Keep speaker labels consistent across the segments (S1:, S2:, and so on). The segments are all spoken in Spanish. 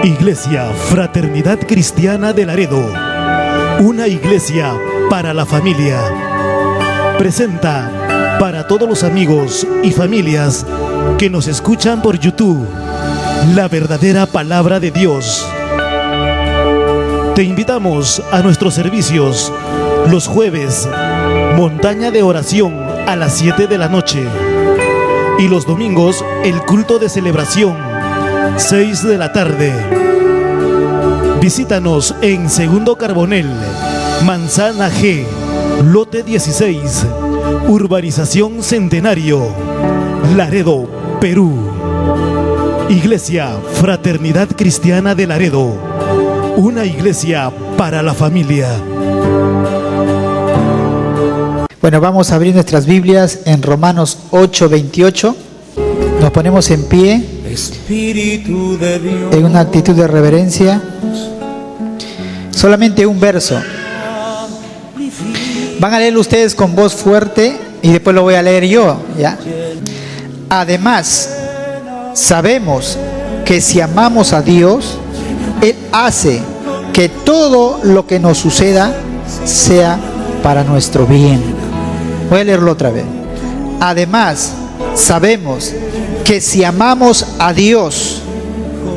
S1: Iglesia Fraternidad Cristiana de Laredo, una iglesia para la familia, presenta para todos los amigos y familias que nos escuchan por YouTube, la verdadera palabra de Dios. Te invitamos a nuestros servicios los jueves, montaña de oración a las 7 de la noche, y los domingos el culto de celebración, 6 de la tarde. Visítanos en Segundo Carbonel, Manzana G, lote 16, Urbanización Centenario, Laredo, Perú. Iglesia Fraternidad Cristiana de Laredo, una iglesia para la familia.
S2: Bueno, vamos a abrir nuestras Biblias en Romanos 8:28. Nos ponemos en pie en una actitud de reverencia. Solamente un verso. Van a leerlo ustedes con voz fuerte y después lo voy a leer yo, ¿ya? Además, sabemos que si amamos a Dios, Él hace que todo lo que nos suceda sea para nuestro bien. Voy a leerlo otra vez. Además, sabemos que si amamos a Dios,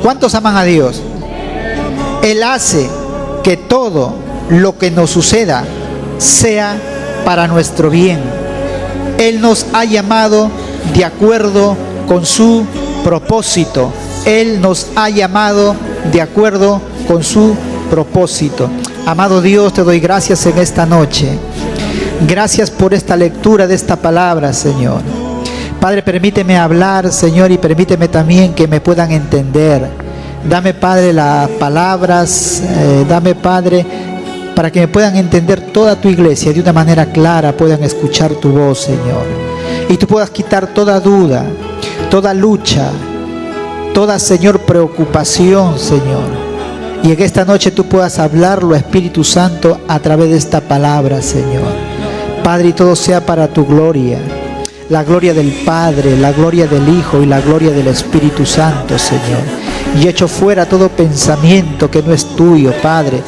S2: ¿cuántos aman a Dios? Él hace que todo lo que nos suceda sea para nuestro bien. Él nos ha llamado de acuerdo con su propósito. Él nos ha llamado de acuerdo con su propósito. Amado Dios, te doy gracias en esta noche. Gracias por esta lectura de esta palabra, Señor. Padre, permíteme hablar, Señor, y permíteme también que me puedan entender. Dame, Padre, las palabras, dame, Padre, para que me puedan entender toda tu iglesia de una manera clara, puedan escuchar tu voz, Señor. Y tú puedas quitar toda duda, toda lucha, toda, Señor, preocupación, Señor. Y en esta noche tú puedas hablarlo, Espíritu Santo, a través de esta palabra, Señor. Padre, y todo sea para tu gloria. La gloria del Padre, la gloria del Hijo y la gloria del Espíritu Santo, Señor. Y echo fuera todo pensamiento que no es tuyo, Padre.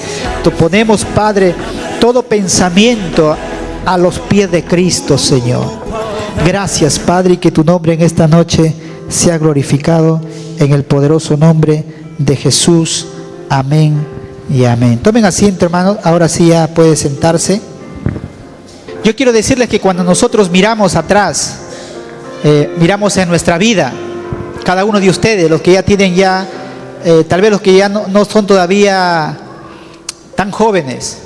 S2: Te ponemos, Padre, todo pensamiento a los pies de Cristo, Señor. Gracias, Padre, y que tu nombre en esta noche sea glorificado en el poderoso nombre de Jesús. Amén y amén. Tomen asiento, hermanos. Ahora sí ya puede sentarse. Yo quiero decirles que cuando nosotros miramos atrás, miramos en nuestra vida, cada uno de ustedes, los que ya tienen ya, tal vez los que ya no son todavía tan jóvenes,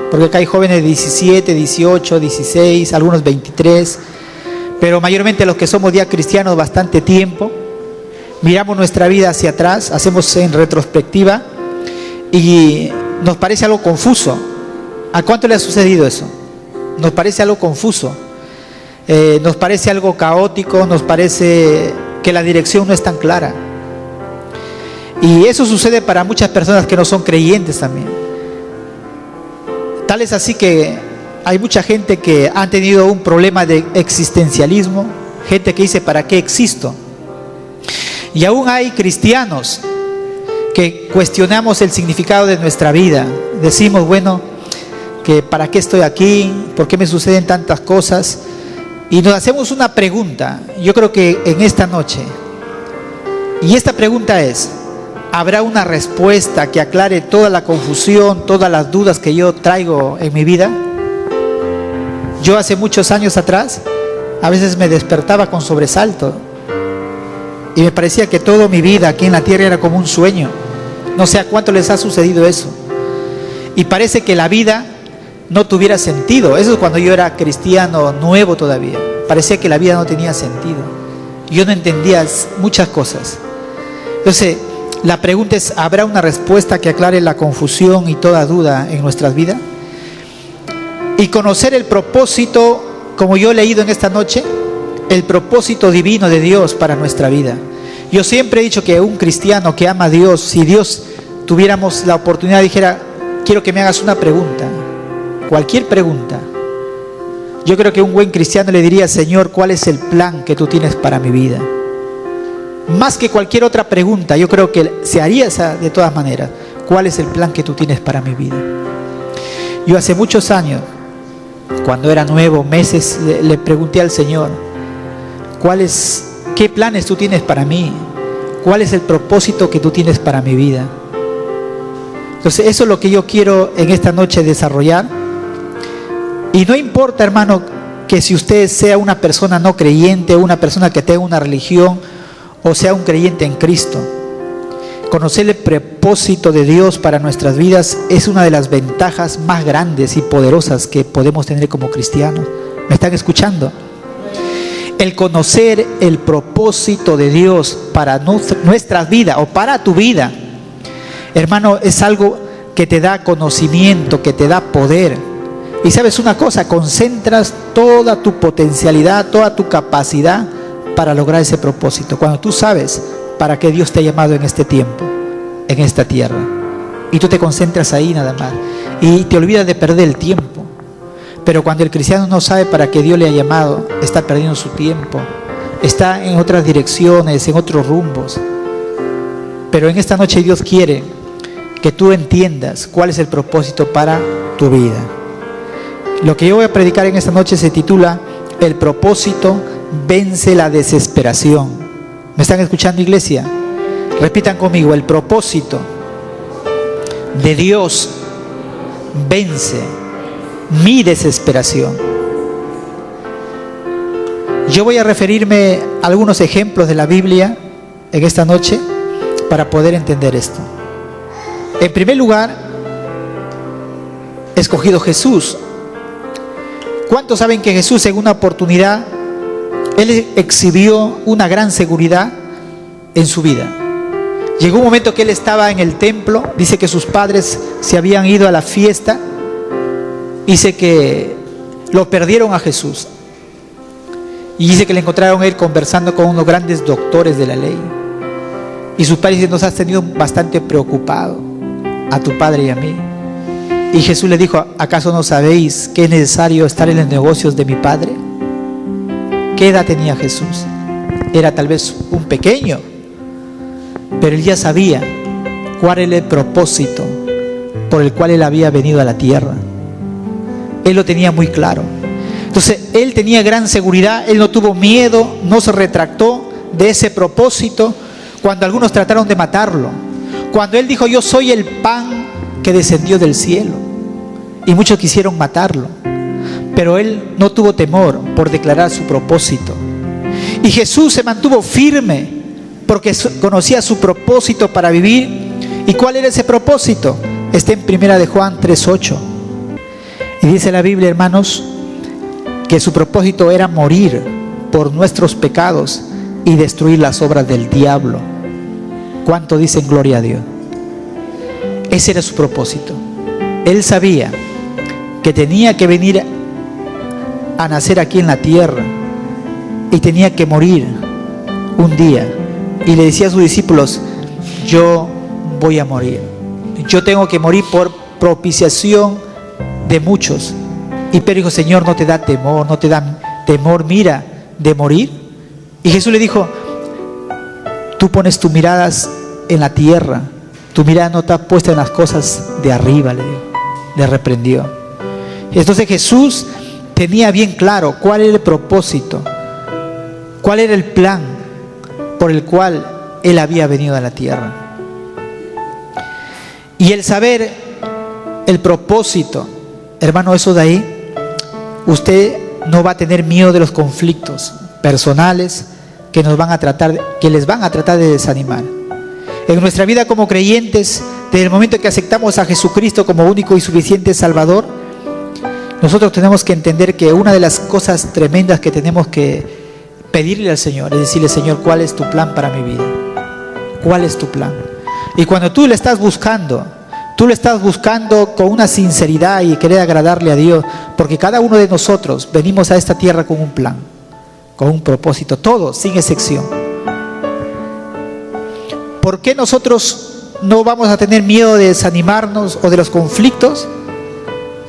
S2: porque acá hay jóvenes de 17, 18, 16, algunos 23, pero mayormente los que somos ya cristianos bastante tiempo, miramos nuestra vida hacia atrás, hacemos en retrospectiva y nos parece algo confuso. ¿A cuánto le ha sucedido eso? Nos parece algo confuso, nos parece algo caótico, nos parece que la dirección no es tan clara. Y eso sucede para muchas personas que no son creyentes también. Tal es así que hay mucha gente que ha tenido un problema de existencialismo, gente que dice, ¿para qué existo? Y aún hay cristianos que cuestionamos el significado de nuestra vida. Decimos, bueno, que ¿para qué estoy aquí? ¿Por qué me suceden tantas cosas? Y nos hacemos una pregunta, yo creo que en esta noche, y esta pregunta es, ¿habrá una respuesta que aclare toda la confusión, todas las dudas que yo traigo en mi vida? Yo hace muchos años atrás, a veces me despertaba con sobresalto, y me parecía que toda mi vida aquí en la tierra era como un sueño. No sé a cuánto les ha sucedido eso. Y parece que la vida no tuviera sentido. Eso es cuando yo era cristiano nuevo todavía. Parecía que la vida no tenía sentido. Yo no entendía muchas cosas. Entonces, la pregunta es, ¿habrá una respuesta que aclare la confusión y toda duda en nuestras vidas? Y conocer el propósito, como yo he leído en esta noche, el propósito divino de Dios para nuestra vida. Yo siempre he dicho que un cristiano que ama a Dios, si Dios tuviéramos la oportunidad, dijera, quiero que me hagas una pregunta, cualquier pregunta, yo creo que un buen cristiano le diría, Señor, ¿cuál es el plan que tú tienes para mi vida? más que cualquier otra pregunta, yo creo que se haría esa de todas maneras. ¿Cuál es el plan que tú tienes para mi vida? Yo hace muchos años, cuando era nuevo, meses, le pregunté al Señor, ¿qué planes tú tienes para mí? ¿Cuál es el propósito que tú tienes para mi vida? Entonces, eso es lo que yo quiero en esta noche desarrollar. Y no importa, hermano, que si usted sea una persona no creyente, una persona que tenga una religión, o sea un creyente en Cristo, conocer el propósito de Dios para nuestras vidas es una de las ventajas más grandes y poderosas que podemos tener como cristianos. ¿Me están escuchando? El conocer el propósito de Dios para nuestra vida o para tu vida, hermano, es algo que te da conocimiento, que te da poder. Y sabes una cosa, concentras toda tu potencialidad, toda tu capacidad para lograr ese propósito. Cuando tú sabes para qué Dios te ha llamado en este tiempo, en esta tierra, y tú te concentras ahí nada más, y te olvidas de perder el tiempo. Pero cuando el cristiano no sabe para qué Dios le ha llamado, está perdiendo su tiempo, está en otras direcciones, en otros rumbos. Pero en esta noche Dios quiere que tú entiendas cuál es el propósito para tu vida. Lo que yo voy a predicar en esta noche se titula El propósito vence la desesperación. ¿Me están escuchando, iglesia? Repitan conmigo: el propósito de Dios vence mi desesperación. Yo voy a referirme a algunos ejemplos de la Biblia en esta noche para poder entender esto. En primer lugar, he escogido Jesús. ¿Cuántos saben que Jesús en una oportunidad, Él exhibió una gran seguridad en su vida? Llegó un momento que Él estaba en el templo, dice que sus padres se habían ido a la fiesta, dice que lo perdieron a Jesús. Y dice que le encontraron a Él conversando con unos grandes doctores de la ley. Y sus padres dicen: nos has tenido bastante preocupado a tu padre y a mí. Y Jesús le dijo: ¿acaso no sabéis que es necesario estar en los negocios de mi padre? ¿Qué edad tenía Jesús? Era tal vez un pequeño, pero él ya sabía cuál era el propósito por el cual él había venido a la tierra. Él lo tenía muy claro. Entonces él tenía gran seguridad, él no tuvo miedo, no se retractó de ese propósito cuando algunos trataron de matarlo. Cuando él dijo: yo soy el pan que descendió del cielo, y muchos quisieron matarlo, pero él no tuvo temor por declarar su propósito. Y Jesús se mantuvo firme porque conocía su propósito para vivir. ¿Y cuál era ese propósito? Está en 1 de Juan 3:8. Y dice la Biblia, hermanos, que su propósito era morir por nuestros pecados y destruir las obras del diablo. ¿Cuánto dicen gloria a Dios? Ese era su propósito. Él sabía que tenía que venir a nacer aquí en la tierra y tenía que morir un día. Y le decía a sus discípulos: yo voy a morir. Yo tengo que morir por propiciación de muchos. Y Pedro dijo: Señor, ¿no te da temor? ¿No te da temor, mira, de morir? Y Jesús le dijo: tú pones tus miradas en la tierra, tu mirada no está puesta en las cosas de arriba, le reprendió. Y entonces Jesús tenía bien claro cuál era el propósito, cuál era el plan por el cual Él había venido a la tierra. Y el saber el propósito, hermano, eso de ahí, usted no va a tener miedo de los conflictos personales que les van a tratar de desanimar. En nuestra vida como creyentes, desde el momento que aceptamos a Jesucristo como único y suficiente Salvador, nosotros tenemos que entender que una de las cosas tremendas que tenemos que pedirle al Señor es decirle: Señor, ¿cuál es tu plan para mi vida? ¿Cuál es tu plan? Y cuando tú lo estás buscando con una sinceridad y querer agradarle a Dios, porque cada uno de nosotros venimos a esta tierra con un plan, con un propósito, todos, sin excepción. ¿Por qué nosotros no vamos a tener miedo de desanimarnos o de los conflictos?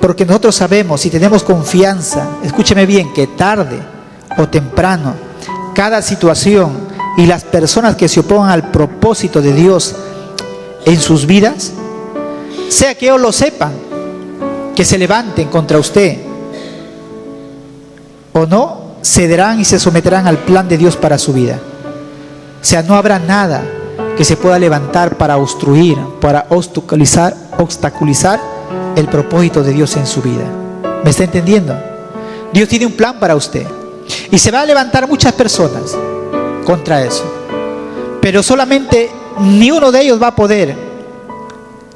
S2: Porque nosotros sabemos y tenemos confianza, escúcheme bien, que tarde o temprano cada situación, y las personas que se opongan al propósito de Dios en sus vidas, sea que ellos lo sepan, que se levanten contra usted, o no, cederán y se someterán al plan de Dios para su vida. O sea, no habrá nada que se pueda levantar para obstruir, para obstaculizar el propósito de Dios en su vida. ¿Me está entendiendo? Dios tiene un plan para usted y se va a levantar muchas personas contra eso, pero solamente ni uno de ellos va a poder,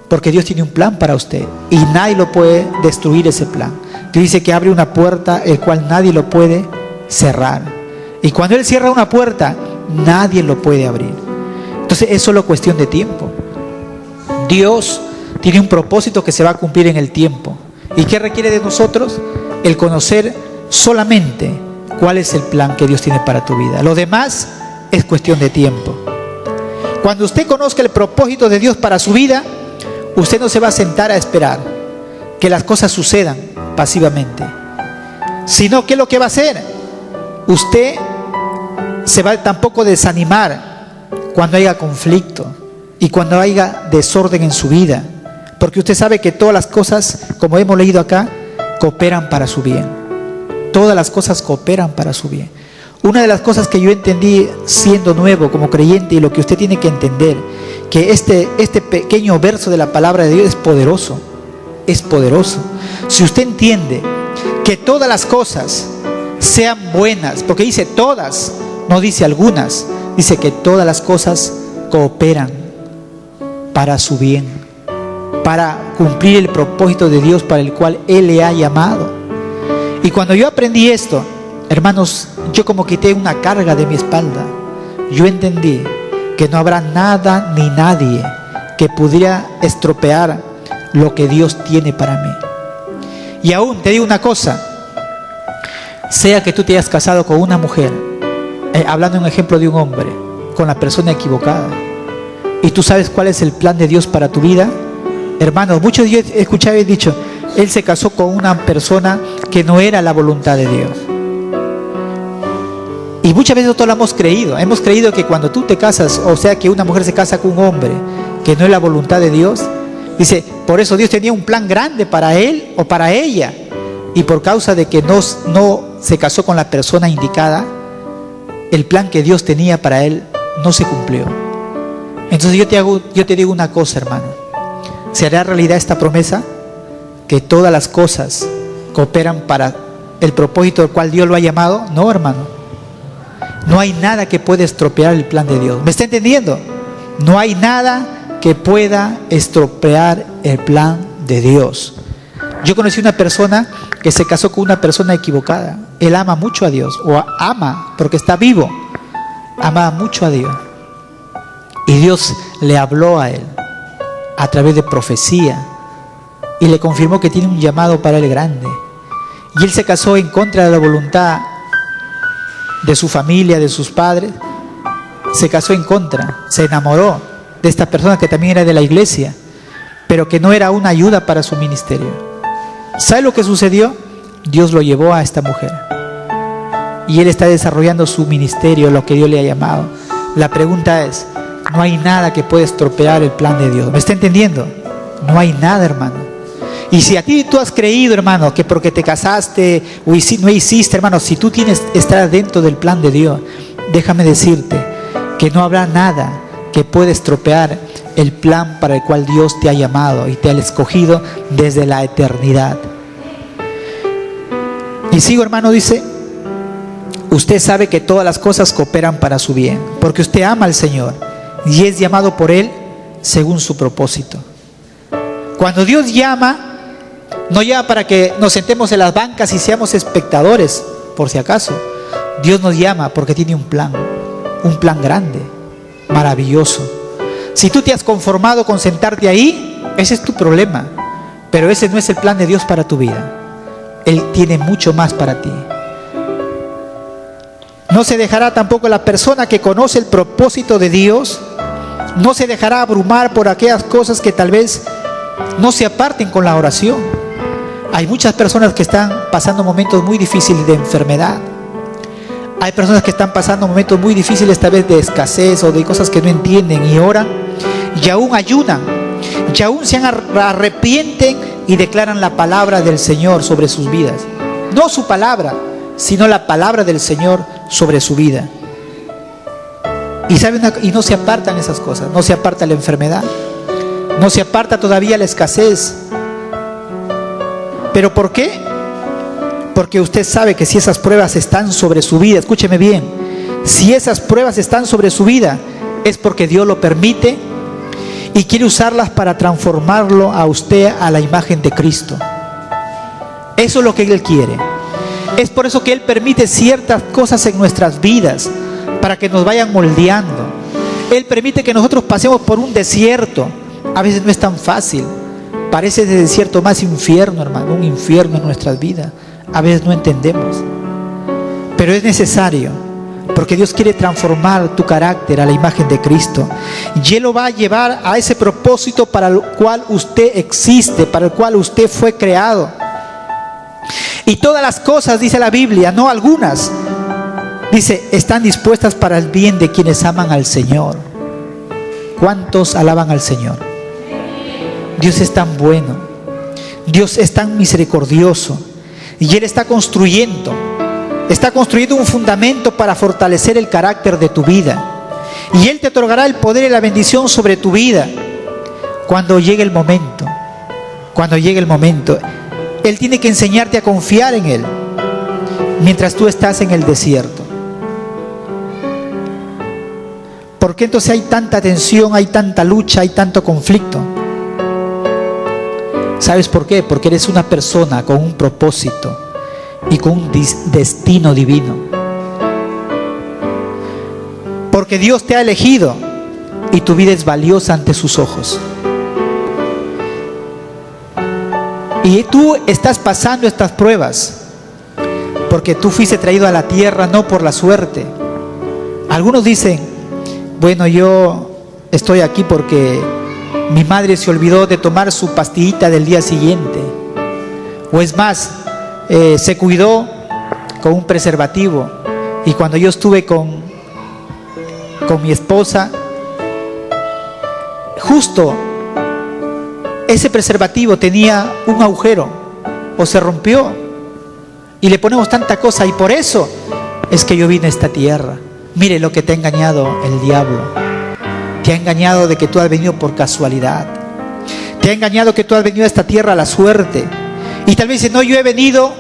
S2: porque Dios tiene un plan para usted y nadie lo puede destruir ese plan. Dios dice que abre una puerta el cual nadie lo puede cerrar, y cuando Él cierra una puerta nadie lo puede abrir. Entonces es solo cuestión de tiempo. Dios tiene un propósito que se va a cumplir en el tiempo. ¿Y qué requiere de nosotros? El conocer solamente cuál es el plan que Dios tiene para tu vida. Lo demás es cuestión de tiempo. Cuando usted conozca el propósito de Dios para su vida, usted no se va a sentar a esperar que las cosas sucedan pasivamente, sino ¿qué es lo que va a hacer? Usted se va tampoco a desanimar cuando haya conflicto y cuando haya desorden en su vida, porque usted sabe que todas las cosas, como hemos leído acá, cooperan para su bien. Todas las cosas cooperan para su bien. Una de las cosas que yo entendí siendo nuevo como creyente, y lo que usted tiene que entender, que este pequeño verso de la palabra de Dios es poderoso. Es poderoso. Si usted entiende que todas las cosas sean buenas, porque dice todas, no dice algunas, dice que todas las cosas cooperan para su bien, para cumplir el propósito de Dios para el cual Él le ha llamado. Y cuando yo aprendí esto, hermanos, yo como quité una carga de mi espalda. Yo entendí que no habrá nada ni nadie que pudiera estropear lo que Dios tiene para mí. Y aún te digo una cosa, sea que tú te hayas casado con una mujer, hablando de un ejemplo de un hombre, con la persona equivocada, y tú sabes cuál es el plan de Dios para tu vida, hermanos, muchos de ellos he escuchado y he dicho, él se casó con una persona que no era la voluntad de Dios. Y muchas veces nosotros lo hemos creído que cuando tú te casas, o sea que una mujer se casa con un hombre que no es la voluntad de Dios, dice, por eso Dios tenía un plan grande para él o para ella, y por causa de que no se casó con la persona indicada, el plan que Dios tenía para él no se cumplió. Entonces yo te digo una cosa, hermano, ¿se hará realidad esta promesa? Que todas las cosas cooperan para el propósito al cual Dios lo ha llamado. No, hermano, no hay nada que pueda estropear el plan de Dios. ¿Me está entendiendo? No hay nada que pueda estropear el plan de Dios. Yo conocí una persona que se casó con una persona equivocada. Él ama mucho a Dios, o ama porque está vivo, ama mucho a Dios, y Dios le habló a él a través de profecía y le confirmó que tiene un llamado para él grande, y él se casó en contra de la voluntad de su familia, de sus padres. Se casó en contra, se enamoró de esta persona que también era de la iglesia, pero que no era una ayuda para su ministerio. ¿Sabe lo que sucedió? Dios lo llevó a esta mujer y él está desarrollando su ministerio, lo que Dios le ha llamado. La pregunta es, no hay nada que pueda estropear el plan de Dios. ¿Me está entendiendo? No hay nada, hermano. Y si a ti tú has creído, hermano, que porque te casaste o no hiciste, hermano, si tú estás dentro del plan de Dios, déjame decirte que no habrá nada que pueda estropear el plan para el cual Dios te ha llamado y te ha escogido desde la eternidad. Y sigo, hermano, dice, usted sabe que todas las cosas cooperan para su bien, porque usted ama al Señor y es llamado por Él según su propósito. Cuando Dios llama, no llama para que nos sentemos en las bancas y seamos espectadores, por si acaso. Dios nos llama porque tiene un plan grande, maravilloso. Si tú te has conformado con sentarte ahí, ese es tu problema, pero ese no es el plan de Dios para tu vida. Él tiene mucho más para ti. No se dejará tampoco la persona que conoce el propósito de Dios, no se dejará abrumar por aquellas cosas que tal vez no se aparten con la oración. Hay muchas personas que están pasando momentos muy difíciles de enfermedad. Hay personas que están pasando momentos muy difíciles, tal vez de escasez o de cosas que no entienden, y oran y aún ayunan, y aún se arrepienten y declaran la palabra del Señor sobre sus vidas. No su palabra, sino la palabra del Señor sobre su vida. Y no se apartan esas cosas, no se aparta la enfermedad, no se aparta todavía la escasez. ¿Pero por qué? Porque usted sabe que si esas pruebas están sobre su vida, escúcheme bien, si esas pruebas están sobre su vida, es porque Dios lo permite y quiere usarlas para transformarlo a usted a la imagen de Cristo. Eso es lo que Él quiere. Es por eso que Él permite ciertas cosas en nuestras vidas, para que nos vayan moldeando. Él permite que nosotros pasemos por un desierto. A veces no es tan fácil. Parece el desierto más infierno, hermano, un infierno en nuestras vidas. A veces no entendemos. Pero es necesario, porque Dios quiere transformar tu carácter a la imagen de Cristo. Y Él lo va a llevar a ese propósito para el cual usted existe, para el cual usted fue creado. Y todas las cosas, dice la Biblia, no algunas, dice, están dispuestas para el bien de quienes aman al Señor. ¿Cuántos alaban al Señor? Dios es tan bueno, Dios es tan misericordioso, y Él está construyendo un fundamento para fortalecer el carácter de tu vida. Y Él te otorgará el poder y la bendición sobre tu vida cuando llegue el momento. Cuando llegue el momento, Él tiene que enseñarte a confiar en Él mientras tú estás en el desierto. ¿Por qué entonces hay tanta tensión, hay tanta lucha, hay tanto conflicto? ¿Sabes por qué? Porque eres una persona con un propósito y con un destino divino. Porque Dios te ha elegido y tu vida es valiosa ante sus ojos. Y tú estás pasando estas pruebas porque tú fuiste traído a la tierra no por la suerte. Algunos dicen, bueno, yo estoy aquí porque mi madre se olvidó de tomar su pastillita del día siguiente. O es más, se cuidó con un preservativo. Y cuando yo estuve con mi esposa, justo ese preservativo tenía un agujero o se rompió. Y le ponemos tanta cosa, y por eso es que yo vine a esta tierra. Mire lo que te ha engañado el diablo. Te ha engañado de que tú has venido por casualidad. Te ha engañado que tú has venido a esta tierra a la suerte. Y tal vez dice, no, yo he venido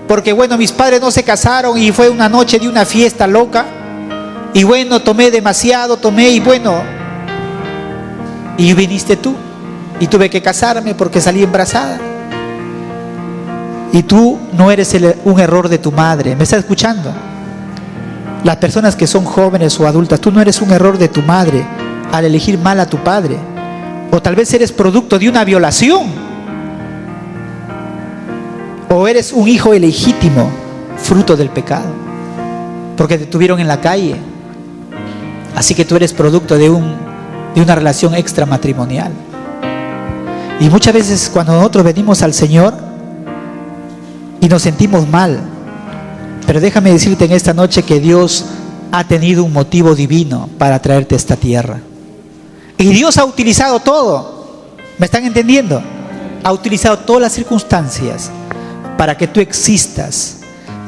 S2: porque bueno, mis padres no se casaron y fue una noche de una fiesta loca. Y bueno, tomé demasiado, y bueno. Y viniste tú. Y tuve que casarme porque salí embarazada. Y tú no eres un error de tu madre. ¿Me estás escuchando? Las personas que son jóvenes o adultas, tú no eres un error de tu madre al elegir mal a tu padre. O tal vez eres producto de una violación. O eres un hijo ilegítimo, fruto del pecado, porque te tuvieron en la calle. Así que tú eres producto de una relación extramatrimonial. Y muchas veces cuando nosotros venimos al Señor y nos sentimos mal, pero déjame decirte en esta noche que Dios ha tenido un motivo divino para traerte a esta tierra. Y Dios ha utilizado todo. ¿Me están entendiendo? Ha utilizado todas las circunstancias para que tú existas.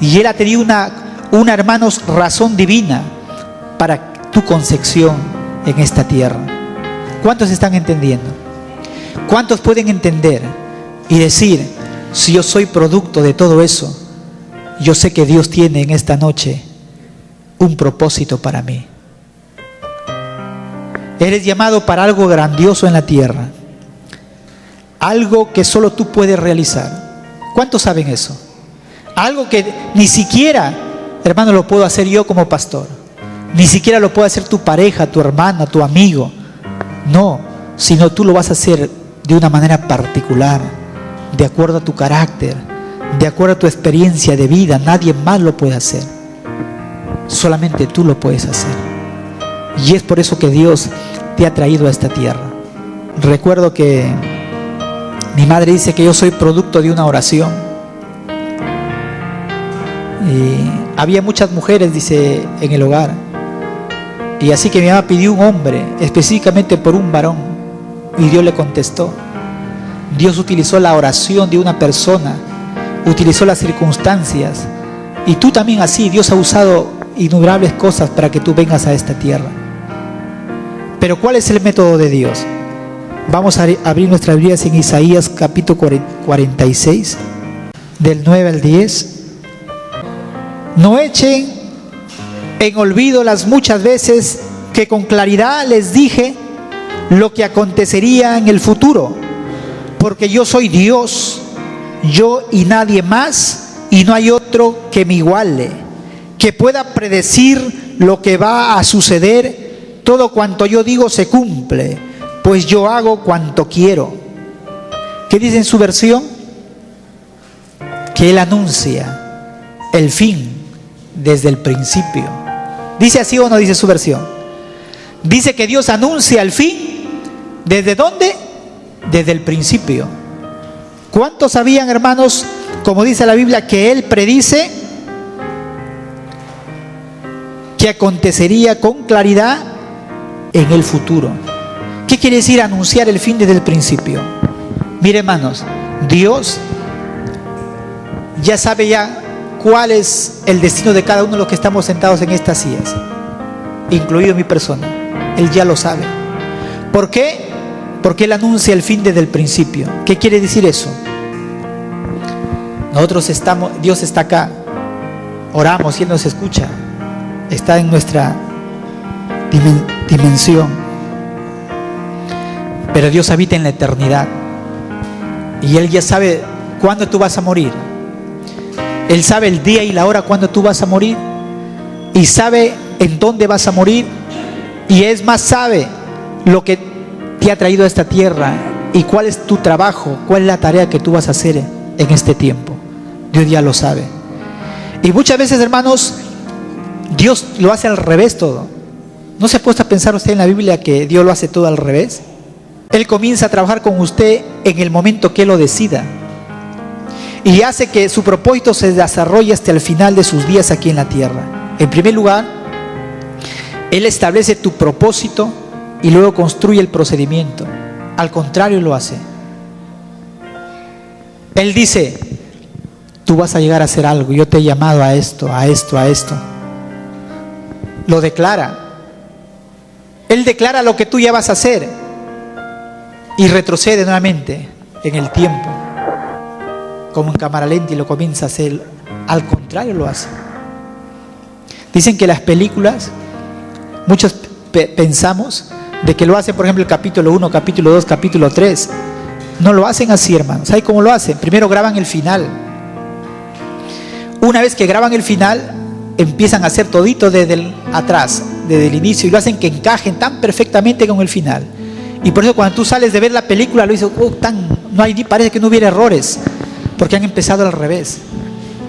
S2: Y Él ha tenido una hermanos, razón divina para tu concepción en esta tierra. ¿Cuántos están entendiendo? ¿Cuántos pueden entender y decir, si yo soy producto de todo eso, yo sé que Dios tiene en esta noche un propósito para mí? Eres llamado para algo grandioso en la tierra, algo que solo tú puedes realizar. ¿Cuántos saben eso? Algo que ni siquiera, hermano, lo puedo hacer yo como pastor, ni siquiera lo puede hacer tu pareja, tu hermana, tu amigo. No, sino tú lo vas a hacer de una manera particular, de acuerdo a tu carácter, de acuerdo a tu experiencia de vida. Nadie más lo puede hacer, solamente tú lo puedes hacer. Y es por eso que Dios te ha traído a esta tierra. Recuerdo que mi madre dice que yo soy producto de una oración. Y había muchas mujeres, dice, en el hogar. Y así que mi mamá pidió un hombre, específicamente por un varón. Y Dios le contestó. Dios utilizó la oración de una persona, utilizó las circunstancias. Y tú también así, Dios ha usado innumerables cosas para que tú vengas a esta tierra. Pero ¿cuál es el método de Dios? Vamos a abrir nuestras Biblias en Isaías capítulo 46, del 9 al 10. No echen en olvido las muchas veces que con claridad les dije lo que acontecería en el futuro, porque yo soy Dios, yo y nadie más, y no hay otro que me iguale, que pueda predecir lo que va a suceder. Todo cuanto yo digo se cumple, pues yo hago cuanto quiero. ¿Qué dice en su versión? Que Él anuncia el fin desde el principio. ¿Dice así o no dice su versión? Dice que Dios anuncia el fin. ¿Desde dónde? Desde el principio. ¿Cuántos sabían, hermanos, como dice la Biblia, que Él predice que acontecería con claridad en el futuro? ¿Qué quiere decir anunciar el fin desde el principio? Mire, hermanos, Dios ya sabe cuál es el destino de cada uno de los que estamos sentados en estas sillas, incluido mi persona. Él ya lo sabe. ¿Por qué? Porque Él anuncia el fin desde el principio. ¿Qué quiere decir eso? Nosotros estamos, Dios está acá, oramos y Él nos escucha, está en nuestra dimensión, pero Dios habita en la eternidad y Él ya sabe cuándo tú vas a morir. Él sabe el día y la hora cuando tú vas a morir, y sabe en dónde vas a morir, y es más, sabe lo que te ha traído a esta tierra y cuál es tu trabajo, cuál es la tarea que tú vas a hacer en este tiempo. Dios ya lo sabe. Y muchas veces, hermanos, Dios lo hace al revés todo. ¿No se ha puesto a pensar usted en la Biblia que Dios lo hace todo al revés? Él comienza a trabajar con usted en el momento que Él lo decida, y hace que su propósito se desarrolle hasta el final de sus días aquí en la tierra. En primer lugar, Él establece tu propósito y luego construye el procedimiento. Al contrario lo hace. Él dice, tú vas a llegar a hacer algo, yo te he llamado a esto, a esto, a esto. Lo declara. Él declara lo que tú ya vas a hacer y retrocede nuevamente en el tiempo, como en cámara lenta, y lo comienza a hacer. Al contrario lo hace. Dicen que las películas, muchos pensamos de que lo hacen, por ejemplo, el capítulo 1, capítulo 2, capítulo 3. No lo hacen así, hermanos. ¿Saben cómo lo hacen? Primero graban el final. Una vez que graban el final, empiezan a hacer todito desde atrás, desde el inicio, y lo hacen que encajen tan perfectamente con el final. Y por eso cuando tú sales de ver la película, lo dices, no hay, parece que no hubiera errores, porque han empezado al revés.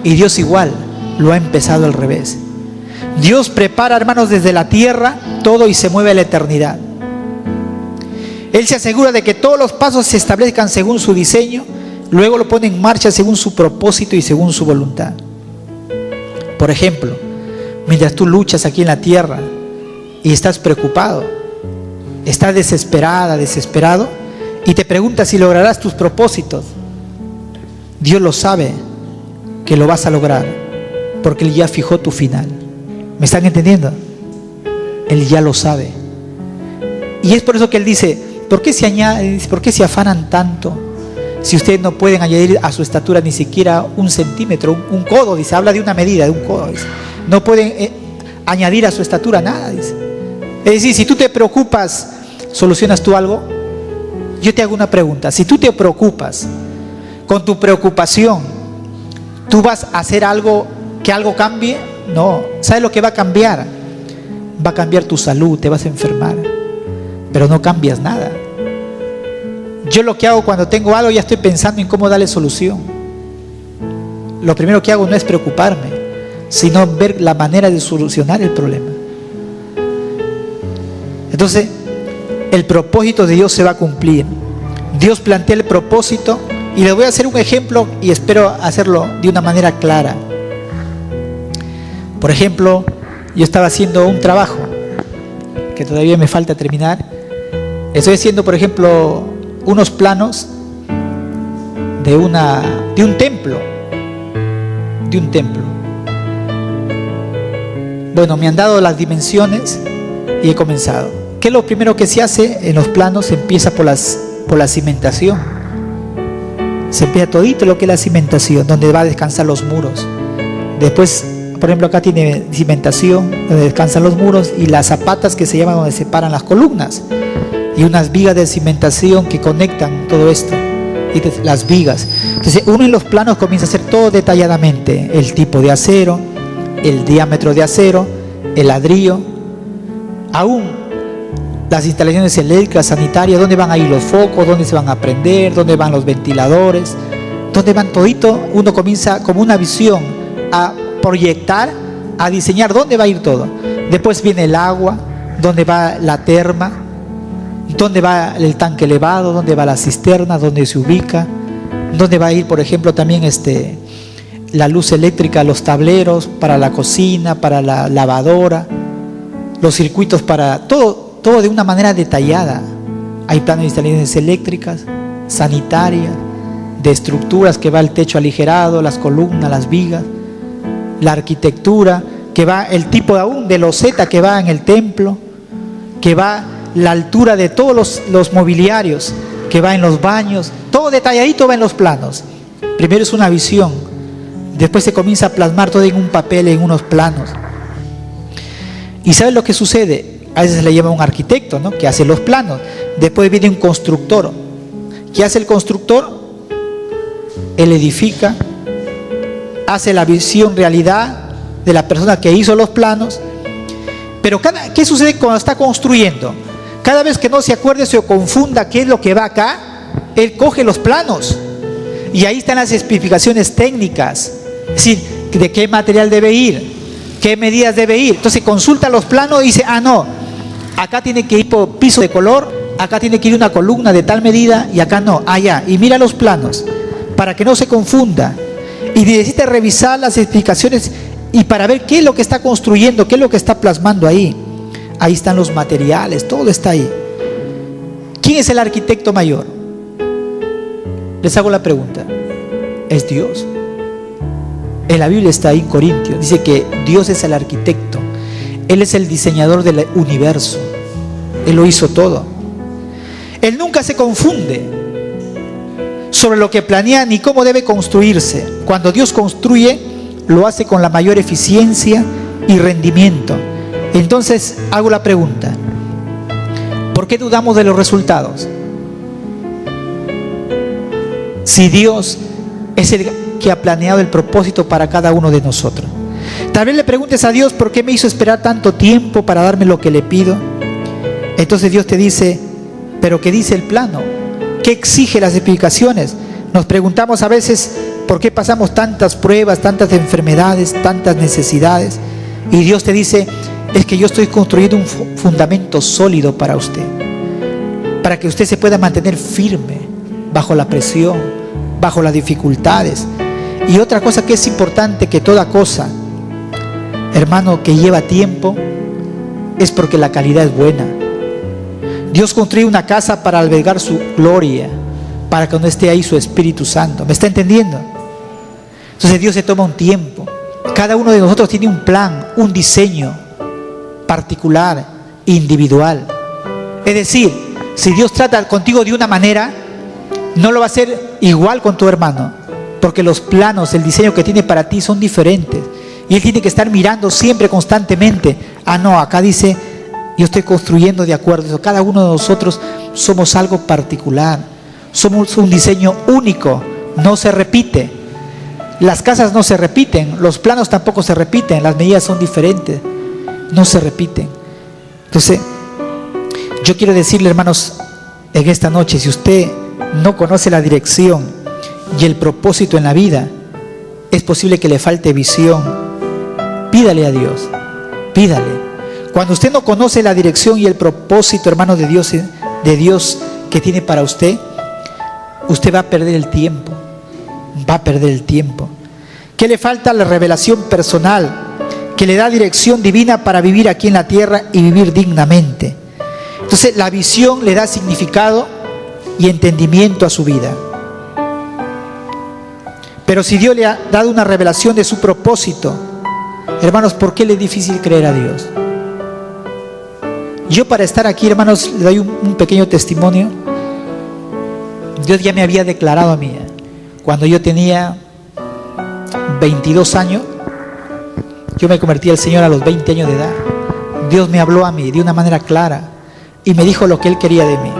S2: Y Dios igual lo ha empezado al revés. Dios prepara, hermanos, desde la tierra todo y se mueve a la eternidad. Él se asegura de que todos los pasos se establezcan según su diseño, luego lo pone en marcha según su propósito y según su voluntad. Por ejemplo, mientras tú luchas aquí en la tierra y estás preocupado, estás desesperada, desesperado, y te preguntas si lograrás tus propósitos, Dios lo sabe que lo vas a lograr, porque Él ya fijó tu final. ¿Me están entendiendo? Él ya lo sabe. Y es por eso que Él dice, ¿por qué se afanan tanto si ustedes no pueden añadir a su estatura ni siquiera un centímetro, un codo? Dice, habla de una medida, de un codo. Dice, no pueden añadir a su estatura nada, dice. Es decir, si tú te preocupas, ¿solucionas tú algo? Yo te hago una pregunta. Si tú te preocupas, con tu preocupación, ¿tú vas a hacer algo, que algo cambie? No. ¿Sabes lo que va a cambiar? Va a cambiar tu salud, te vas a enfermar, pero no cambias nada. Yo lo que hago cuando tengo algo, ya estoy pensando en cómo darle solución. Lo primero que hago no es preocuparme, sino ver la manera de solucionar el problema. Entonces, el propósito de Dios se va a cumplir. Dios plantea el propósito, y les voy a hacer un ejemplo y espero hacerlo de una manera clara. Por ejemplo, yo estaba haciendo un trabajo que todavía me falta terminar. Estoy haciendo, por ejemplo, unos planos de un templo. Bueno, me han dado las dimensiones y he comenzado. ¿Qué es lo primero que se hace en los planos? Se empieza por la cimentación. Se empieza todito lo que es la cimentación, donde va a descansar los muros. Después, por ejemplo, acá tiene cimentación, donde descansan los muros, y las zapatas, que se llaman donde se paran las columnas, y unas vigas de cimentación que conectan todo esto, y las vigas. Entonces uno en los planos comienza a hacer todo detalladamente: el tipo de acero, el diámetro de acero, el ladrillo, aún las instalaciones eléctricas, sanitarias, dónde van a ir los focos, dónde se van a prender, dónde van los ventiladores, dónde van todito. Uno comienza como una visión a proyectar, a diseñar dónde va a ir todo. Después viene el agua, dónde va la terma, dónde va el tanque elevado, dónde va la cisterna, dónde se ubica, dónde va a ir, por ejemplo, también la luz eléctrica, los tableros para la cocina, para la lavadora, los circuitos para todo de una manera detallada. Hay planos de instalaciones eléctricas, sanitarias, de estructuras, que va el techo aligerado, las columnas, las vigas, la arquitectura, que va el tipo aún de loseta que va en el templo, que va la altura de todos los mobiliarios, que va en los baños, todo detalladito va en los planos. Primero es una visión, después se comienza a plasmar todo en un papel, en unos planos. ¿Y sabes lo que sucede? A veces se le llama un arquitecto, ¿no?, que hace los planos. Después viene un constructor. ¿Qué hace el constructor? Él edifica, hace la visión realidad de la persona que hizo los planos. Pero ¿qué sucede cuando está construyendo? Cada vez que no se acuerde, se confunda qué es lo que va acá, él coge los planos y ahí están las especificaciones técnicas, es decir, de qué material debe ir, qué medidas debe ir. Entonces consulta los planos y dice: ah, no, acá tiene que ir por piso de color, acá tiene que ir una columna de tal medida, y acá no, allá. Y mira los planos para que no se confunda, y necesita revisar las especificaciones y para ver qué es lo que está construyendo, qué es lo que está plasmando ahí. Ahí están los materiales, todo está ahí. ¿Quién es el arquitecto mayor? Les hago la pregunta. Es Dios. En la Biblia está ahí en Corintios, dice que Dios es el arquitecto. Él es el diseñador del universo. Él lo hizo todo. Él nunca se confunde sobre lo que planea ni cómo debe construirse. Cuando Dios construye, lo hace con la mayor eficiencia y rendimiento. Entonces hago la pregunta: ¿por qué dudamos de los resultados? Si Dios es el que ha planeado el propósito para cada uno de nosotros. Tal vez le preguntes a Dios: ¿por qué me hizo esperar tanto tiempo para darme lo que le pido? Entonces Dios te dice: ¿pero qué dice el plano? ¿Qué exige las especificaciones? Nos preguntamos a veces: ¿por qué pasamos tantas pruebas, tantas enfermedades, tantas necesidades? Y Dios te dice: es que yo estoy construyendo un fundamento sólido para usted, para que usted se pueda mantener firme bajo la presión, bajo las dificultades. Y otra cosa que es importante, que toda cosa, hermano, que lleva tiempo, es porque la calidad es buena. Dios construye una casa para albergar su gloria, para que no esté ahí su Espíritu Santo. ¿Me está entendiendo? Entonces Dios se toma un tiempo. Cada uno de nosotros tiene un plan, un diseño particular, individual. Es decir, si Dios trata contigo de una manera, no lo va a hacer igual con tu hermano, porque los planos, el diseño que tiene para ti son diferentes. Y él tiene que estar mirando siempre, constantemente. Ah, no, acá dice: yo estoy construyendo de acuerdo a eso. Cada uno de nosotros somos algo particular. Somos un diseño único. No se repite. Las casas no se repiten. Los planos tampoco se repiten. Las medidas son diferentes. No se repiten. Entonces, yo quiero decirle, hermanos, en esta noche, si usted no conoce la dirección y el propósito en la vida, es posible que le falte visión. Pídale a Dios. Pídale. Cuando usted no conoce la dirección y el propósito, hermano, de Dios que tiene para usted, usted va a perder el tiempo. Va a perder el tiempo. ¿Qué le falta? La revelación personal que le da dirección divina para vivir aquí en la tierra y vivir dignamente. Entonces la visión le da significado y entendimiento a su vida. Pero si Dios le ha dado una revelación de su propósito, hermanos, ¿por qué le es difícil creer a Dios? Yo, para estar aquí, hermanos, le doy un pequeño testimonio. Dios ya me había declarado a mí, cuando yo tenía 22 años, yo me convertí al Señor a los 20 años de edad. Dios me habló a mí de una manera clara y me dijo lo que Él quería de mí.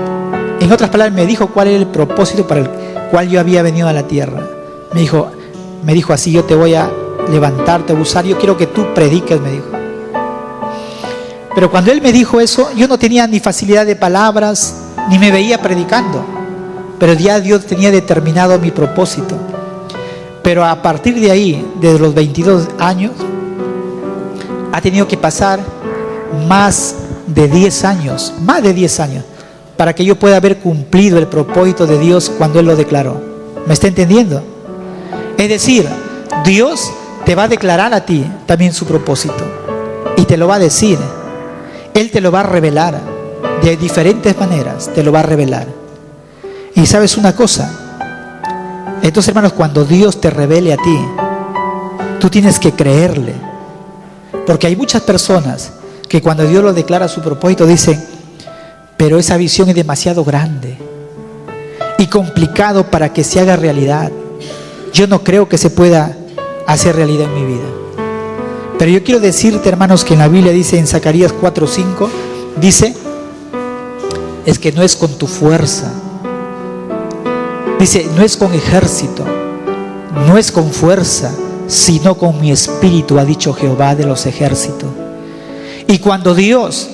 S2: En otras palabras, me dijo cuál era el propósito para el cual yo había venido a la tierra. Me dijo así: yo te voy a levantar, te voy a usar, yo quiero que tú prediques, me dijo. Pero cuando Él me dijo eso, yo no tenía ni facilidad de palabras, ni me veía predicando. Pero ya Dios tenía determinado mi propósito. Pero a partir de ahí, desde los 22 años, ha tenido que pasar más de 10 años, para que yo pueda haber cumplido el propósito de Dios cuando Él lo declaró. ¿Me está entendiendo? Es decir, Dios te va a declarar a ti también su propósito y te lo va a decir. Él te lo va a revelar de diferentes maneras, te lo va a revelar. Y sabes una cosa, entonces, hermanos, cuando Dios te revele a ti, tú tienes que creerle. Porque hay muchas personas que cuando Dios lo declara su propósito dicen: pero esa visión es demasiado grande y complicado para que se haga realidad. Yo no creo que se pueda hacer realidad en mi vida. Pero yo quiero decirte, hermanos, que en la Biblia dice, en Zacarías 4:5, dice: es que no es con tu fuerza. Dice: no es con ejército, no es con fuerza, sino con mi espíritu, ha dicho Jehová de los ejércitos. Y cuando Dios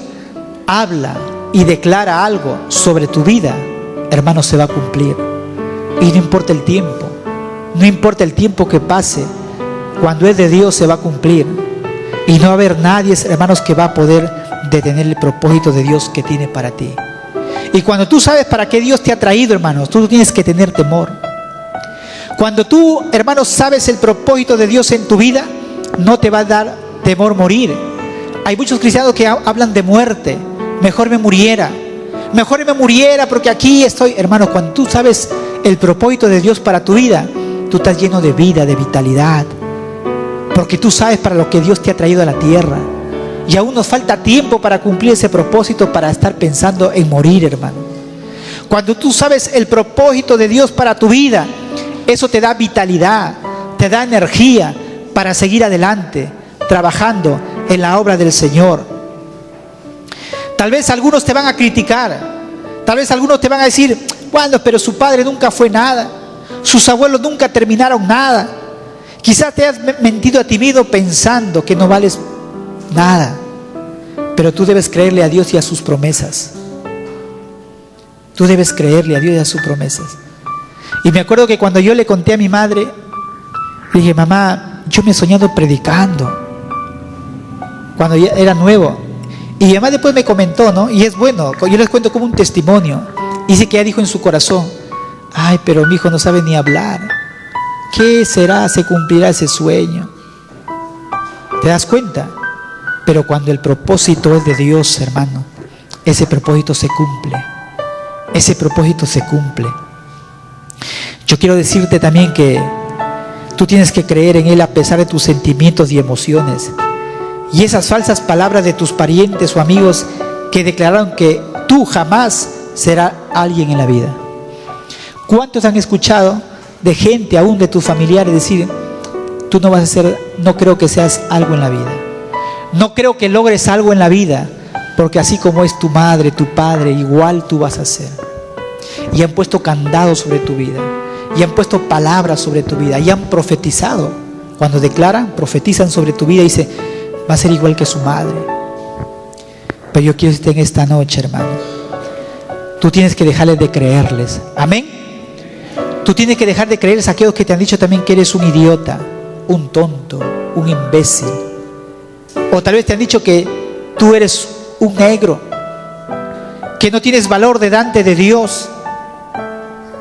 S2: habla y declara algo sobre tu vida, hermanos, se va a cumplir. Y no importa el tiempo, no importa el tiempo que pase, cuando es de Dios se va a cumplir. Y no va a haber nadie, hermanos, que va a poder detener el propósito de Dios que tiene para ti. Y cuando tú sabes para qué Dios te ha traído, hermanos, tú no tienes que tener temor. Cuando tú, hermanos, sabes el propósito de Dios en tu vida, no te va a dar temor morir. Hay muchos cristianos que hablan de muerte. Mejor me muriera porque aquí estoy. Hermanos, cuando tú sabes el propósito de Dios para tu vida, tú estás lleno de vida, de vitalidad, porque tú sabes para lo que Dios te ha traído a la tierra. Y aún nos falta tiempo para cumplir ese propósito, para estar pensando en morir, hermano. Cuando tú sabes el propósito de Dios para tu vida, eso te da vitalidad, te da energía para seguir adelante, trabajando en la obra del Señor. Tal vez algunos te van a criticar, tal vez algunos te van a decir: bueno, pero su padre nunca fue nada, sus abuelos nunca terminaron nada. Quizás te has mentido a ti mismo pensando que no vales nada, pero tú debes creerle a Dios y a sus promesas. Tú debes creerle a Dios y a sus promesas. Y me acuerdo que cuando yo le conté a mi madre, dije: mamá, yo me he soñado predicando cuando ya era nuevo. Y mi mamá después me comentó, ¿no? Y es bueno, yo les cuento como un testimonio. Dice que ella dijo en su corazón: ay, pero mi hijo no sabe ni hablar. ¿Qué será? ¿Se cumplirá ese sueño? ¿Te das cuenta? Pero cuando el propósito es de Dios, hermano, ese propósito se cumple. Ese propósito se cumple. Yo quiero decirte también que tú tienes que creer en Él a pesar de tus sentimientos y emociones. Y esas falsas palabras de tus parientes o amigos que declararon que tú jamás serás alguien en la vida. ¿Cuántos han escuchado de gente, aún de tus familiares, decir: tú no vas a ser, no creo que seas algo en la vida, no creo que logres algo en la vida, porque así como es tu madre, tu padre, igual tú vas a ser? Y han puesto candados sobre tu vida, y han puesto palabras sobre tu vida, y han profetizado. Cuando declaran, profetizan sobre tu vida y dicen: va a ser igual que su madre. Pero yo quiero decirte en esta noche, hermano, tú tienes que dejarles de creerles. Amén. Tú tienes que dejar de creerles a aquellos que te han dicho también que eres un idiota, un tonto, un imbécil. O tal vez te han dicho que tú eres un negro, que no tienes valor delante de Dios.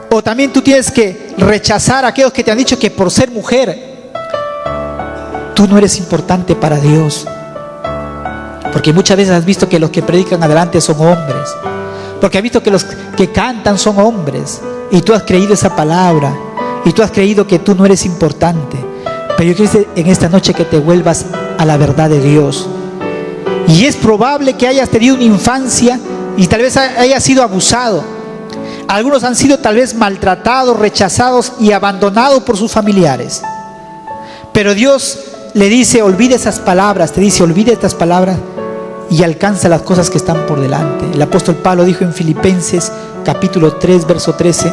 S2: O también tú tienes que rechazar a aquellos que te han dicho que por ser mujer tú no eres importante para Dios. Porque muchas veces has visto que los que predican adelante son hombres. Porque has visto que los que cantan son hombres. Y tú has creído esa palabra. Y tú has creído que tú no eres importante. Pero yo quiero en esta noche que te vuelvas a la verdad de Dios. Y es probable que hayas tenido una infancia y tal vez hayas sido abusado. Algunos han sido tal vez maltratados, rechazados y abandonados por sus familiares. Pero Dios le dice, olvide esas palabras, te dice, olvide estas palabras y alcanza las cosas que están por delante. El apóstol Pablo dijo en Filipenses capítulo 3, verso 13,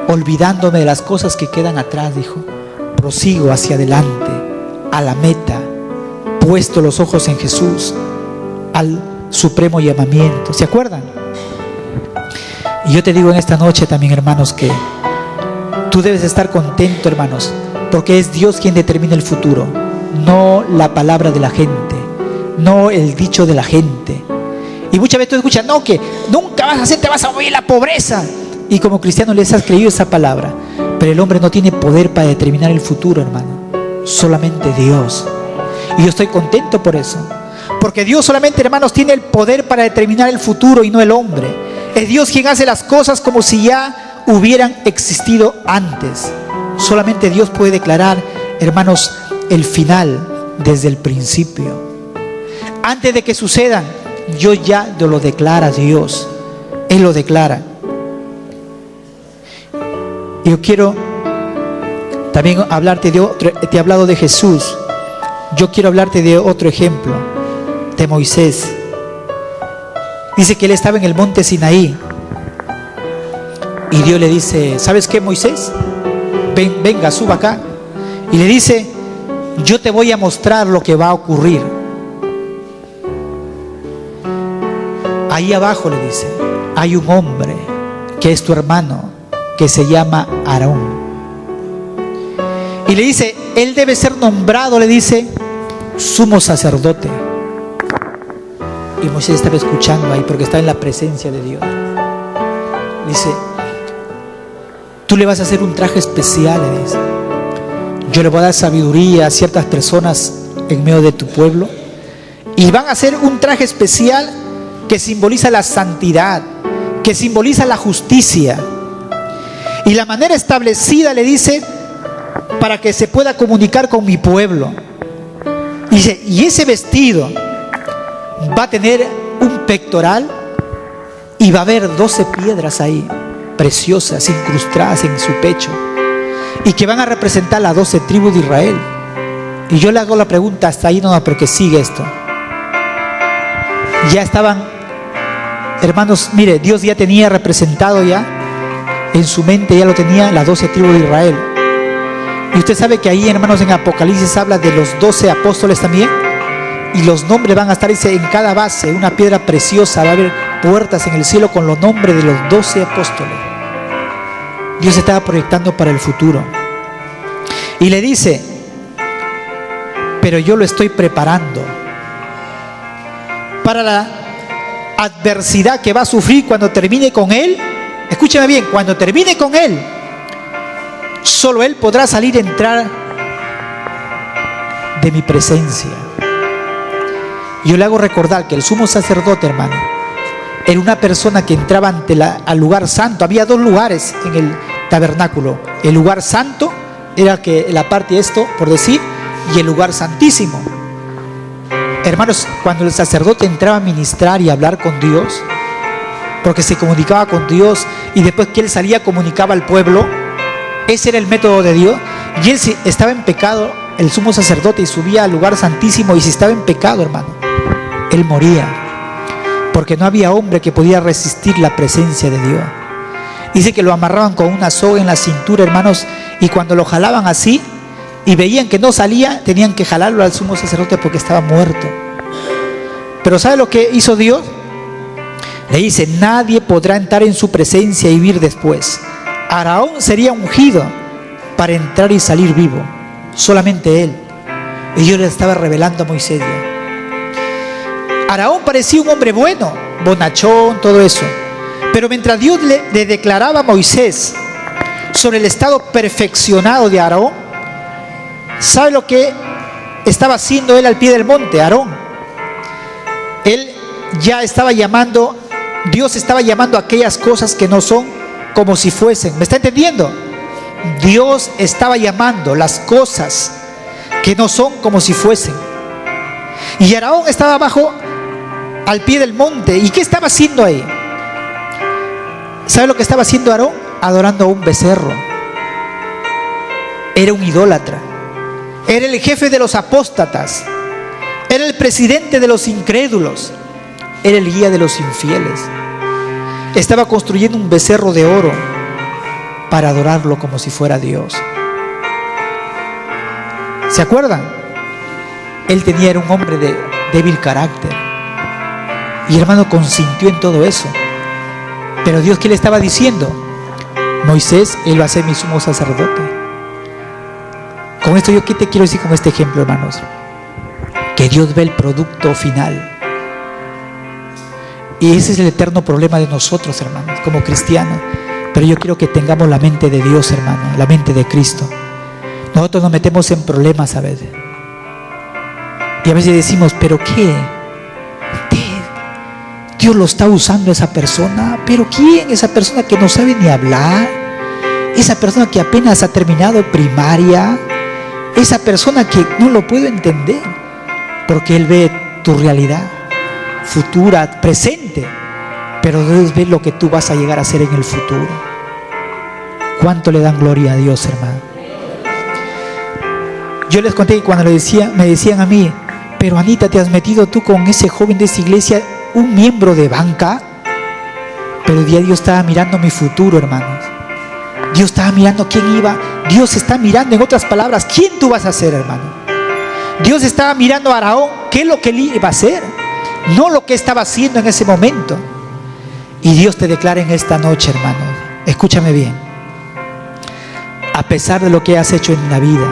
S2: olvidándome de las cosas que quedan atrás, dijo, prosigo hacia adelante, a la meta, puesto los ojos en Jesús, al supremo llamamiento. ¿Se acuerdan? Y yo te digo en esta noche también, hermanos, que tú debes estar contento, hermanos, porque es Dios quien determina el futuro, no la palabra de la gente, no el dicho de la gente. Y muchas veces tú escuchas, no, que nunca vas a hacer, te vas a morir la pobreza. Y como cristiano les has creído esa palabra. Pero el hombre no tiene poder para determinar el futuro, hermano. Solamente Dios. Y yo estoy contento por eso. Porque Dios solamente, hermanos, tiene el poder para determinar el futuro y no el hombre. Es Dios quien hace las cosas como si ya hubieran existido antes. Solamente Dios puede declarar, hermanos, el final desde el principio. Antes de que sucedan, Dios ya lo declara Dios. Él lo declara. Yo quiero también hablarte de otro. Te he hablado de Jesús. Yo quiero hablarte de otro ejemplo, de Moisés. Dice que él estaba en el monte Sinaí y Dios le dice, ¿sabes qué, Moisés? Venga, suba acá. Y le dice, yo te voy a mostrar lo que va a ocurrir. Ahí abajo, le dice, hay un hombre que es tu hermano, que se llama Aarón. Y le dice, él debe ser nombrado, le dice, sumo sacerdote. Y Moisés estaba escuchando ahí porque estaba en la presencia de Dios. Dice, tú le vas a hacer un traje especial, le dice. Yo le voy a dar sabiduría a ciertas personas en medio de tu pueblo. Y van a hacer un traje especial que simboliza la santidad, que simboliza la justicia. Y la manera establecida, le dice, para que se pueda comunicar con mi pueblo. Dice, y ese vestido va a tener un pectoral y va a haber 12 piedras ahí, preciosas, incrustadas en su pecho, y que van a representar las 12 tribus de Israel. Y yo le hago la pregunta, hasta ahí no, porque sigue esto. Ya estaban, hermanos, mire, Dios ya tenía representado ya, en su mente ya lo tenía, las 12 tribus de Israel. Y usted sabe que ahí, hermanos, en Apocalipsis habla de los 12 apóstoles también. Y los nombres van a estar, dice, en cada base, una piedra preciosa. Va a haber puertas en el cielo con los nombres de los 12 apóstoles. Dios estaba proyectando para el futuro. Y le dice, pero yo lo estoy preparando para la adversidad que va a sufrir cuando termine con él. Escúchame bien, cuando termine con él, solo él podrá salir y entrar de mi presencia. Yo le hago recordar que el sumo sacerdote, hermano, era una persona que entraba al lugar santo. Había 2 lugares en el tabernáculo. El lugar santo era que la parte de esto, por decir, y el lugar santísimo. Hermanos, cuando el sacerdote entraba a ministrar y a hablar con Dios, porque se comunicaba con Dios y después que él salía comunicaba al pueblo, ese era el método de Dios. Y él, si estaba en pecado, el sumo sacerdote, y subía al lugar santísimo, y si estaba en pecado, hermano, él moría, porque no había hombre que podía resistir la presencia de Dios. Dice que lo amarraban con una soga en la cintura, hermanos, y cuando lo jalaban así y veían que no salía, tenían que jalarlo al sumo sacerdote porque estaba muerto. Pero ¿sabe lo que hizo Dios? Le dice, nadie podrá entrar en su presencia y vivir después. Aarón sería ungido para entrar y salir vivo, solamente él. Y Dios le estaba revelando a Moisés. Aarón parecía un hombre bueno, bonachón, todo eso. Pero mientras Dios le declaraba a Moisés sobre el estado perfeccionado de Aarón, ¿sabe lo que estaba haciendo él al pie del monte, Aarón? Él ya estaba llamando, Dios estaba llamando a aquellas cosas que no son como si fuesen. ¿Me está entendiendo? Dios estaba llamando las cosas que no son como si fuesen. Y Aarón estaba abajo al pie del monte. ¿Y qué estaba haciendo ahí? ¿Sabe lo que estaba haciendo Aarón? Adorando a un becerro. Era un idólatra. Era el jefe de los apóstatas. Era el presidente de los incrédulos. Era el guía de los infieles. Estaba construyendo un becerro de oro para adorarlo como si fuera Dios. ¿Se acuerdan? Él era un hombre de débil carácter. Y hermano, consintió en todo eso. Pero Dios, ¿qué le estaba diciendo? Moisés, él va a ser mi sumo sacerdote. Con esto, ¿qué te quiero decir con este ejemplo, hermanos? Que Dios ve el producto final. Y ese es el eterno problema de nosotros, hermanos, como cristianos. Pero yo quiero que tengamos la mente de Dios, hermano, la mente de Cristo. Nosotros nos metemos en problemas a veces. Y a veces decimos, ¿pero qué? Dios lo está usando a esa persona. ¿Pero quién? Esa persona que no sabe ni hablar. Esa persona que apenas ha terminado primaria. Esa persona que no lo puedo entender. Porque Él ve tu realidad futura, presente. Pero Dios ve lo que tú vas a llegar a hacer en el futuro. ¿Cuánto le dan gloria a Dios, hermano? Yo les conté que cuando me decían a mí, pero Anita, ¿te has metido tú con ese joven de esa iglesia, un miembro de banca? Pero Dios estaba mirando mi futuro, hermanos. Dios estaba mirando quién iba. Dios está mirando, en otras palabras, quién tú vas a ser, hermano. Dios estaba mirando a Aarón, qué es lo que él iba a hacer, no lo que estaba haciendo en ese momento. Y Dios te declara en esta noche, hermano, escúchame bien, a pesar de lo que has hecho en la vida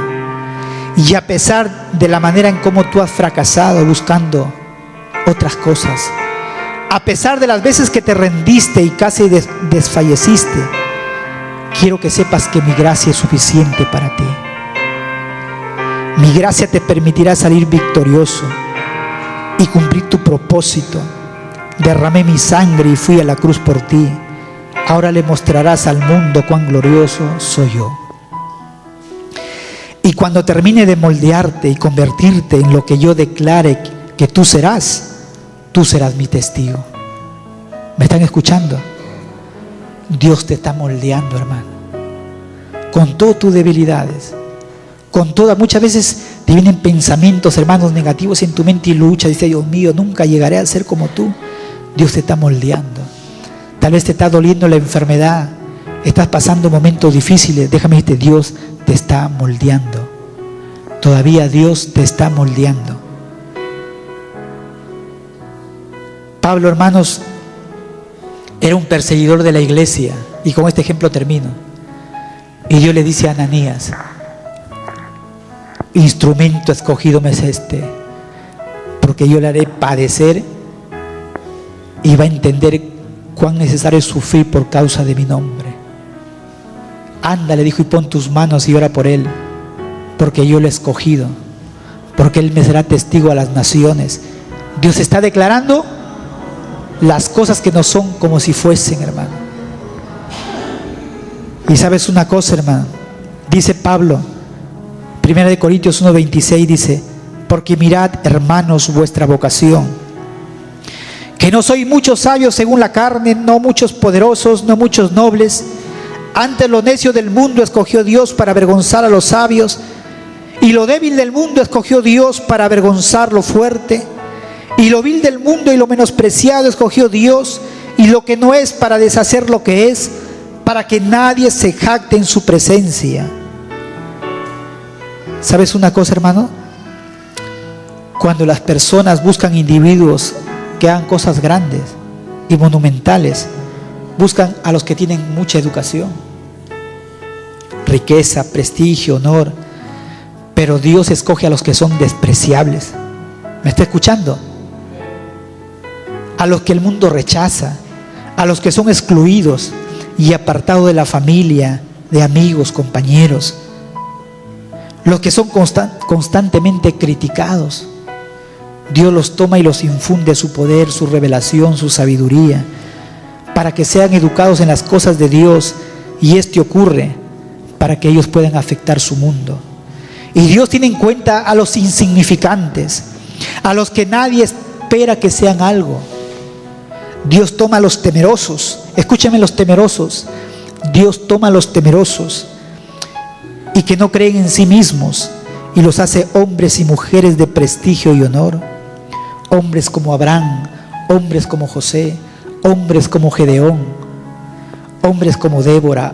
S2: y a pesar de la manera en cómo tú has fracasado buscando otras cosas, a pesar de las veces que te rendiste y casi desfalleciste, quiero que sepas que mi gracia es suficiente para ti. Mi gracia te permitirá salir victorioso y cumplir tu propósito. Derramé mi sangre y fui a la cruz por ti. Ahora le mostrarás al mundo cuán glorioso soy yo. Y cuando termine de moldearte y convertirte en lo que yo declare que tú serás mi testigo. ¿Me están escuchando? Dios te está moldeando, hermano, con todas tus debilidades, con todas. Muchas veces te vienen pensamientos, hermanos, negativos en tu mente y lucha. Dice, Dios mío, nunca llegaré a ser como tú. Dios te está moldeando. Tal vez te está doliendo la enfermedad, estás pasando momentos difíciles. Déjame decirte, Dios te está moldeando. Todavía Dios te está moldeando. Pablo, hermanos, era un perseguidor de la iglesia. Y con este ejemplo termino. Y Dios le dice a Ananías, instrumento escogido me es este, porque yo le haré padecer y va a entender cuán necesario es sufrir por causa de mi nombre. Anda, le dijo, y pon tus manos y ora por él, porque yo lo he escogido, porque él me será testigo a las naciones. Dios está declarando las cosas que no son como si fuesen, hermano. Y sabes una cosa, hermano, dice Pablo, 1 Corintios 1:26, dice, porque mirad, hermanos, vuestra vocación, que no sois muchos sabios según la carne, no muchos poderosos, no muchos nobles. Antes lo necio del mundo escogió Dios para avergonzar a los sabios, y lo débil del mundo escogió Dios para avergonzar lo fuerte, y lo vil del mundo y lo menospreciado escogió Dios, y lo que no es para deshacer lo que es, para que nadie se jacte en su presencia. ¿Sabes una cosa, hermano? Cuando las personas buscan individuos que hagan cosas grandes y monumentales, buscan a los que tienen mucha educación, riqueza, prestigio, honor. Pero Dios escoge a los que son despreciables. ¿Me está escuchando? A los que el mundo rechaza, a los que son excluidos y apartados de la familia, de amigos, compañeros. los que son constantemente criticados. Dios los toma y los infunde su poder, su revelación, su sabiduría, para que sean educados en las cosas de Dios. Y esto ocurre para que ellos puedan afectar su mundo. Y Dios tiene en cuenta a los insignificantes, a los que nadie espera que sean algo. Dios toma a los temerosos. Escúchame, los temerosos. Dios toma a los temerosos y que no creen en sí mismos, y los hace hombres y mujeres de prestigio y honor. Hombres como Abraham, hombres como José, hombres como Gedeón, hombres como Débora,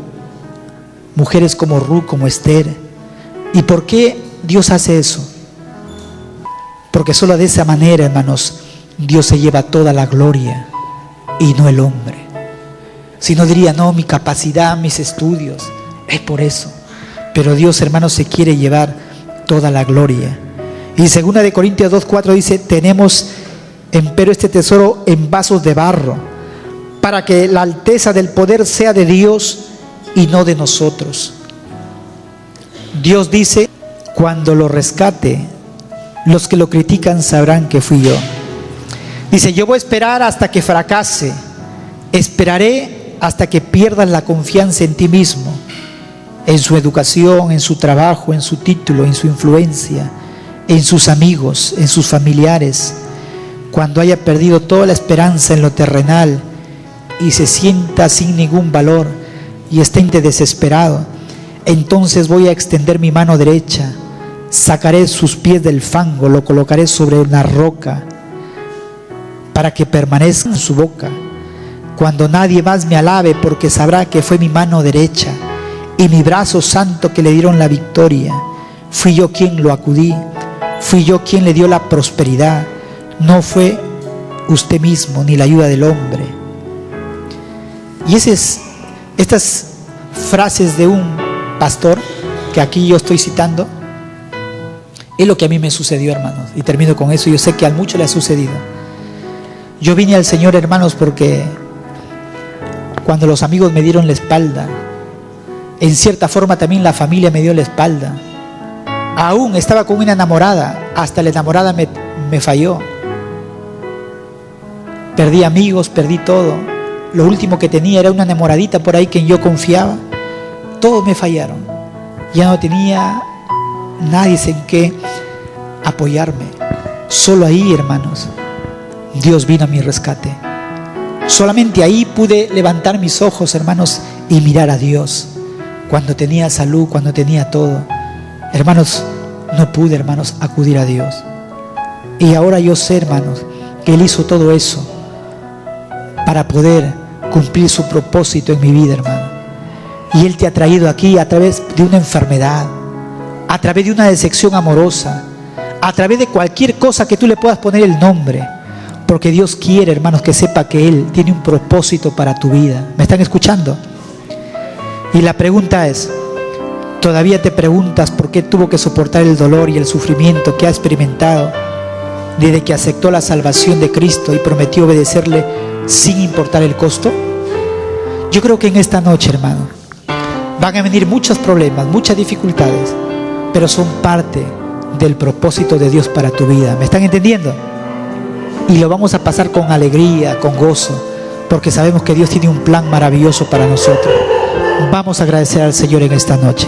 S2: mujeres como Ruth, como Esther. ¿Y por qué Dios hace eso? Porque solo de esa manera, hermanos, Dios se lleva toda la gloria y no el hombre. Si no, diría, no, mi capacidad, mis estudios, es por eso. Pero Dios, hermanos, se quiere llevar toda la gloria. Y 2 Corintios 2:4 dice: tenemos empero este tesoro en vasos de barro, para que la alteza del poder sea de Dios y no de nosotros. Dios dice: cuando lo rescate, los que lo critican sabrán que fui yo. Dice: yo voy a esperar hasta que fracase, esperaré hasta que pierdas la confianza en ti mismo, en su educación, en su trabajo, en su título, en su influencia, en sus amigos, en sus familiares. Cuando haya perdido toda la esperanza en lo terrenal y se sienta sin ningún valor y esté desesperado, entonces voy a extender mi mano derecha, sacaré sus pies del fango, lo colocaré sobre una roca para que permanezca en su boca. Cuando nadie más me alabe, porque sabrá que fue mi mano derecha y mi brazo santo que le dieron la victoria. Fui yo quien lo acudí, fui yo quien le dio la prosperidad. No fue usted mismo ni la ayuda del hombre. Y estas frases de un pastor que aquí yo estoy citando, es lo que a mí me sucedió, hermanos. Y termino con eso. Yo sé que a muchos le ha sucedido. Yo vine al Señor, hermanos, porque cuando los amigos me dieron la espalda, en cierta forma también la familia me dio la espalda. Aún estaba con una enamorada, hasta la enamorada me falló. Perdí amigos, perdí todo. Lo último que tenía era una enamoradita por ahí que yo confiaba. Todos me fallaron. Ya no tenía nadie en qué apoyarme. Solo ahí, hermanos, Dios vino a mi rescate. Solamente ahí pude levantar mis ojos, hermanos, y mirar a Dios. Cuando tenía salud, cuando tenía todo, hermanos, no pude, hermanos, acudir a Dios. Y ahora yo sé, hermanos, que Él hizo todo eso para poder cumplir su propósito en mi vida, hermano. Y Él te ha traído aquí a través de una enfermedad, a través de una decepción amorosa, a través de cualquier cosa que tú le puedas poner el nombre. Porque Dios quiere, hermanos, que sepa que Él tiene un propósito para tu vida. ¿Me están escuchando? Y la pregunta es, ¿todavía te preguntas por qué tuvo que soportar el dolor y el sufrimiento que ha experimentado desde que aceptó la salvación de Cristo y prometió obedecerle sin importar el costo? Yo creo que en esta noche, hermano, van a venir muchos problemas, muchas dificultades, pero son parte del propósito de Dios para tu vida. ¿Me están entendiendo? Y lo vamos a pasar con alegría, con gozo, porque sabemos que Dios tiene un plan maravilloso para nosotros. Vamos a agradecer al Señor en esta noche.